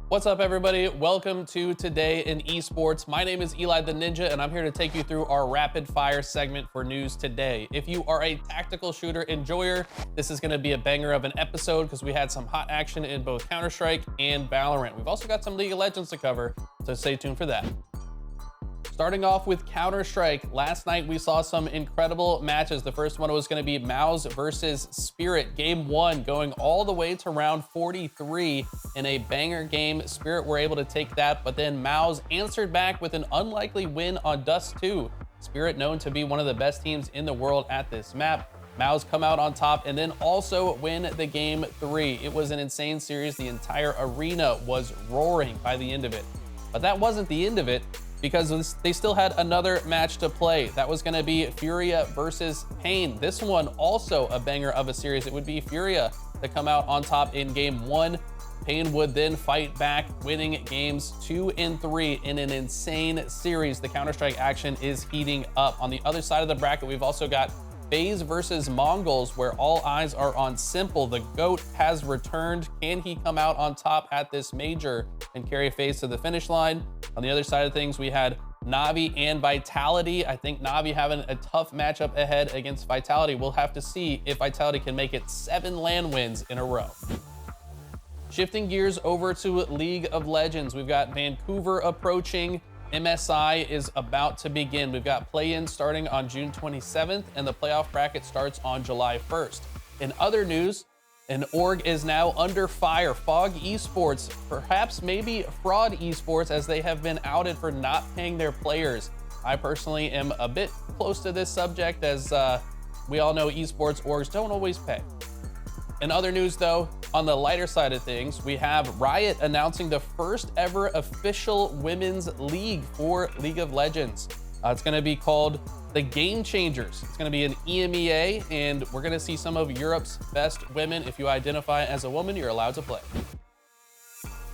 What's up, everybody? Welcome to Today in Esports. My name is Eli the Ninja, and I'm here to take you through our rapid fire segment for news today. If you are a tactical shooter enjoyer, this is going to be a banger of an episode because we had some hot action in both Counter-Strike and Valorant. We've also got some League of Legends to cover, so stay tuned for that. Starting off with Counter-Strike, last night we saw some incredible matches. The first one was going to be MOUZ versus Spirit. Game 1 going all the way to round 43 in a banger game. Spirit were able to take that, but then MOUZ answered back with an unlikely win on Dust 2. Spirit known to be one of the best teams in the world at this map. MOUZ come out on top and then also win the game 3. It was an insane series. The entire arena was roaring by the end of it. But that wasn't the end of it, because they still had another match to play. That was gonna be Furia versus Pain. This one also a banger of a series. It would be Furia to come out on top in game 1. Pain would then fight back, winning games 2 and 3 in an insane series. The Counter-Strike action is heating up. On the other side of the bracket, we've also got FaZe versus Mongolz, where all eyes are on Simple. The GOAT has returned. Can he come out on top at this major and carry FaZe to the finish line? On the other side of things, we had NAVI and Vitality. I think NAVI having a tough matchup ahead against Vitality. We'll have to see if Vitality can make it 7 LAN wins in a row. Shifting gears over to League of Legends, we've got Vancouver approaching. MSI is about to begin. We've got play-in starting on June 27th, and the playoff bracket starts on July 1st. In other news, an org is now under fire. Fog Esports, perhaps maybe fraud esports, as they have been outed for not paying their players. I personally am a bit close to this subject, as we all know esports orgs don't always pay. In other news, though, on the lighter side of things, we have Riot announcing the first ever official women's league for League of Legends. It's going to be called the Gamechangers. It's going to be an EMEA, and we're going to see some of Europe's best women. If you identify as a woman, you're allowed to play.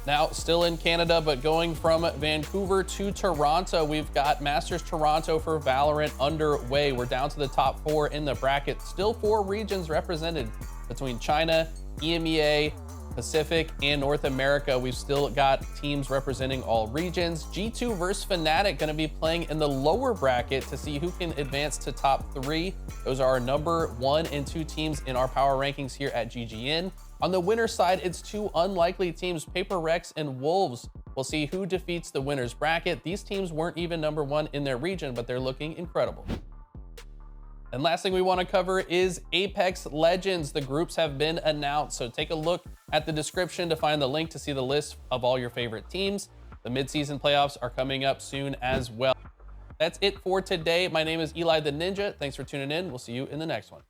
Now, still in Canada, but going from Vancouver to Toronto, we've got Masters Toronto for Valorant underway. We're down to the top 4 in the bracket. Still 4 regions represented between China, EMEA, Pacific, and North America. We've still got teams representing all regions. G2 versus Fnatic going to be playing in the lower bracket to see who can advance to top 3. Those are our number 1 and 2 teams in our power rankings here at GGN. On the winner's side, it's 2 unlikely teams, Paper Rex and Wolves. We'll see who defeats the winner's bracket. These teams weren't even number 1 in their region, but they're looking incredible. And last thing we want to cover is Apex Legends. The groups have been announced, so take a look at the description to find the link to see the list of all your favorite teams. The mid-season playoffs are coming up soon as well. That's it for today. My name is Eli the Ninja. Thanks for tuning in. We'll see you in the next one.